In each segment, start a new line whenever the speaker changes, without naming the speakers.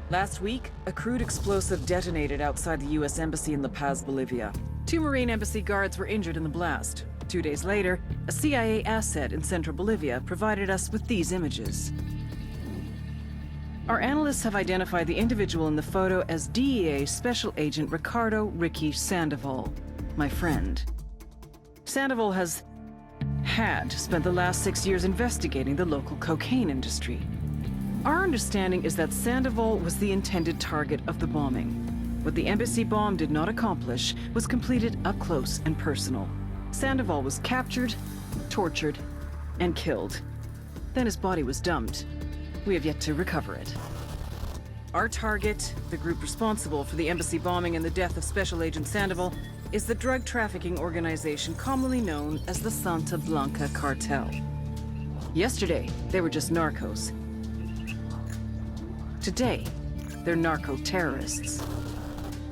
Last week, a crude explosive detonated outside the U.S. Embassy in La Paz, Bolivia. 2 Marine Embassy guards were injured in the blast. 2 days later, a CIA asset in central Bolivia provided us with these images. Our analysts have identified the individual in the photo as DEA Special Agent Ricardo Ricky Sandoval, my friend. Sandoval had spent the last 6 years investigating the local cocaine industry. Our understanding is that Sandoval was the intended target of the bombing. What the embassy bomb did not accomplish was completed up close and personal. Sandoval was captured, tortured, and killed. Then his body was dumped. We have yet to recover it. Our target, the group responsible for the embassy bombing and the death of Special Agent Sandoval, is the drug trafficking organization commonly known as the Santa Blanca Cartel. Yesterday, they were just narcos. Today, they're narco-terrorists.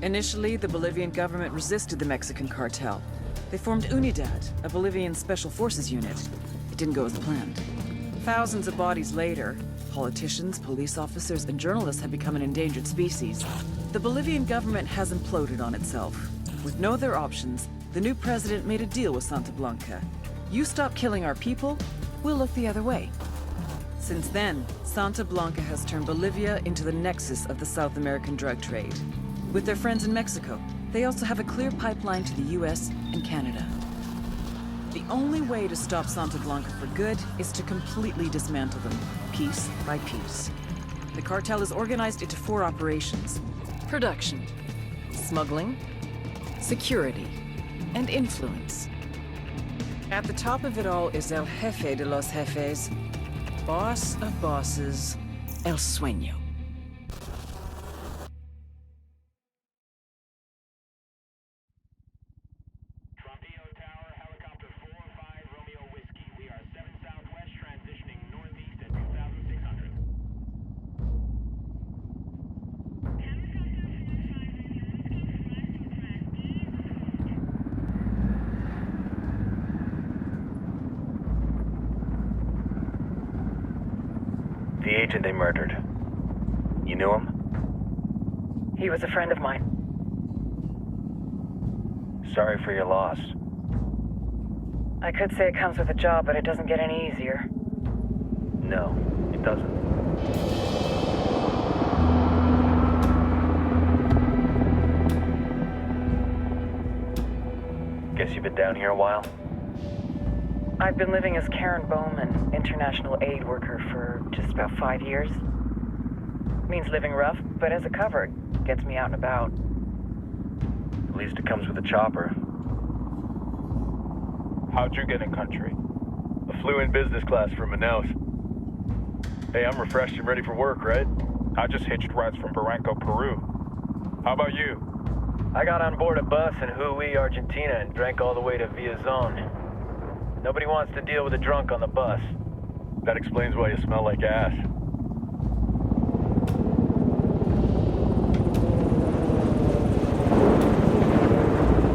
Initially, the Bolivian government resisted the Mexican cartel. They formed UNIDAD, a Bolivian special forces unit. It didn't go as planned. Thousands of bodies later, politicians, police officers, and journalists have become an endangered species. The Bolivian government has imploded on itself. With no other options, the new president made a deal with Santa Blanca. You stop killing our people, we'll look the other way. Since then, Santa Blanca has turned Bolivia into the nexus of the South American drug trade. With their friends in Mexico, they also have a clear pipeline to the US and Canada. The only way to stop Santa Blanca for good is to completely dismantle them, piece by piece. The cartel is organized into 4 operations: production, smuggling, security, and influence. At the top of it all is El Jefe de los Jefes, boss of bosses, El Sueño.
Frontier Tower, helicopter 4-5 Romeo Whiskey. We are 7 southwest, transitioning northeast at 2,600.
The agent they murdered. You knew him?
He was a friend of mine.
Sorry for your loss.
I could say it comes with a job, but it doesn't get any easier.
No, it doesn't. Guess you've been down here a while?
I've been living as Karen Bowman, international aid worker, for just about 5 years. Means living rough, but as a cover, gets me out and about.
At least it comes with a chopper.
How'd you get in country? I flew in business class from Manaus. Hey, I'm refreshed and ready for work, right? I just hitched rides from Barranco, Peru. How about you?
I got on board a bus in Hui, Argentina, and drank all the way to Villazon. Nobody wants to deal with a drunk on the bus.
That explains why you smell like ass.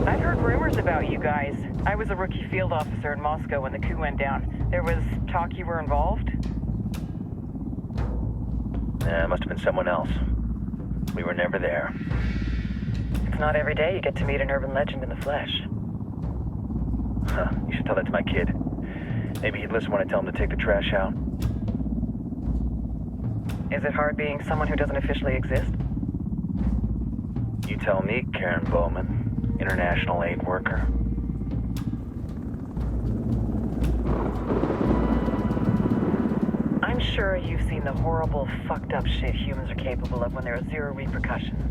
I've heard rumors about you guys. I was a rookie field officer in Moscow when the coup went down. There was talk you were involved?
It must have been someone else. We were never there.
It's not every day you get to meet an urban legend in the flesh.
Huh, you should tell that to my kid. Maybe he'd listen when I tell him to take the trash out.
Is it hard being someone who doesn't officially exist?
You tell me, Karen Bowman, international aid worker.
I'm sure you've seen the horrible, fucked up shit humans are capable of when there are 0 repercussions.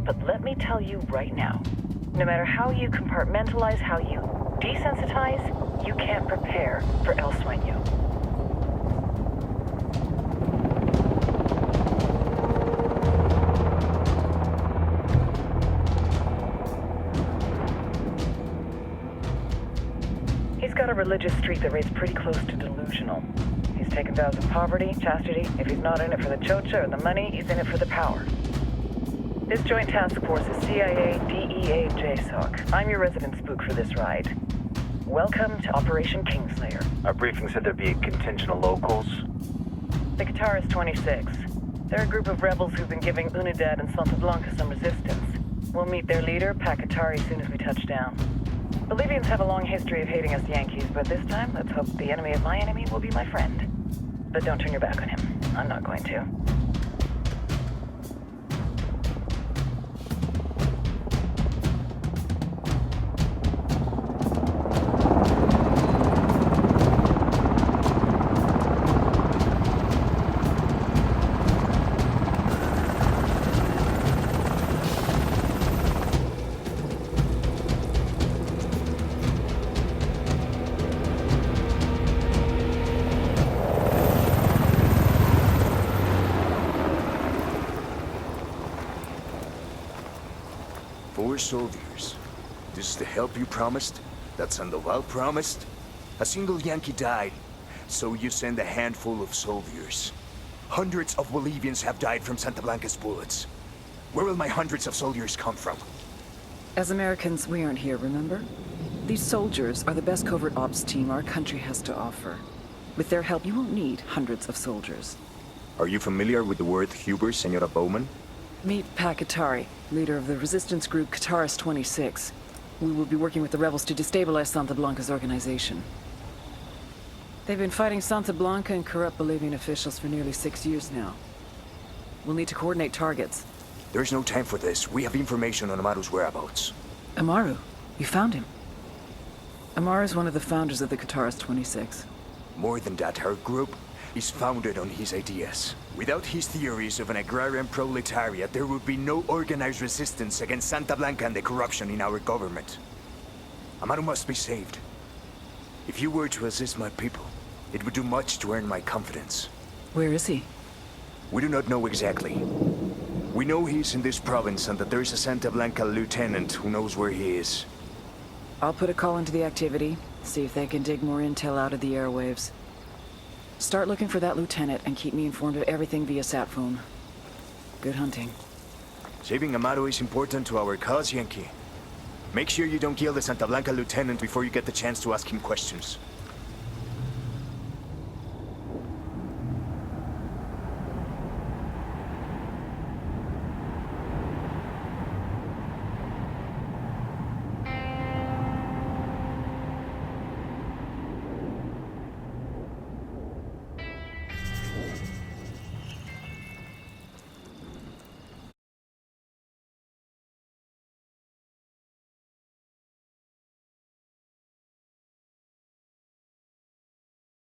But let me tell you right now, no matter how you compartmentalize, how you desensitize, you can't prepare for El Sueño. He's got a religious streak that rates pretty close to delusional. He's taken vows of poverty, chastity. If he's not in it for the chocha or the money, he's in it for the power. This joint task force is CIA, DEA, JSOC. I'm your resident spook for this ride.
Welcome to Operation Kingslayer.
Our briefing said there'd be a contingent of locals.
The Guitarist 26. They're a group of rebels who've been giving Unidad and Santa Blanca some resistance. We'll meet their leader, Pakatari, as soon as we touch down. Bolivians have a long history of hating us Yankees, but this time, let's hope the enemy of my enemy will be my friend. But don't turn your back on him. I'm not going to.
Four soldiers. This is the help you promised? That Sandoval promised? A single Yankee died, so you send a handful of soldiers. Hundreds of Bolivians have died from Santa Blanca's bullets. Where will my hundreds of soldiers come from?
As Americans, we aren't here, remember? These soldiers are the best covert ops team our country has to offer. With their help, you won't need hundreds of soldiers.
Are you familiar with the word Huber, Senora Bowman?
Meet Pakatari, leader of the resistance group Guitarist 26. We will be working with the rebels to destabilize Santa Blanca's organization. They've been fighting Santa Blanca and corrupt Bolivian officials for nearly 6 years now. We'll need to coordinate targets.
There's no time for this. We have information on Amaru's whereabouts.
Amaru, you found him. Amaru is one of the founders of the Guitarist 26.
More than that, her group is founded on his ideas. Without his theories of an agrarian proletariat, there would be no organized resistance against Santa Blanca and the corruption in our government. Amaru must be saved. If you were to assist my people, it would do much to earn my confidence.
Where is he?
We do not know exactly. We know he's in this province and that there is a Santa Blanca lieutenant who knows where he is.
I'll put a call into the activity, see if they can dig more intel out of the airwaves. Start looking for that lieutenant and keep me informed of everything via sat phone. Good hunting.
Saving Amaru is important to our cause, Yankee. Make sure you don't kill the Santa Blanca lieutenant before you get the chance to ask him questions.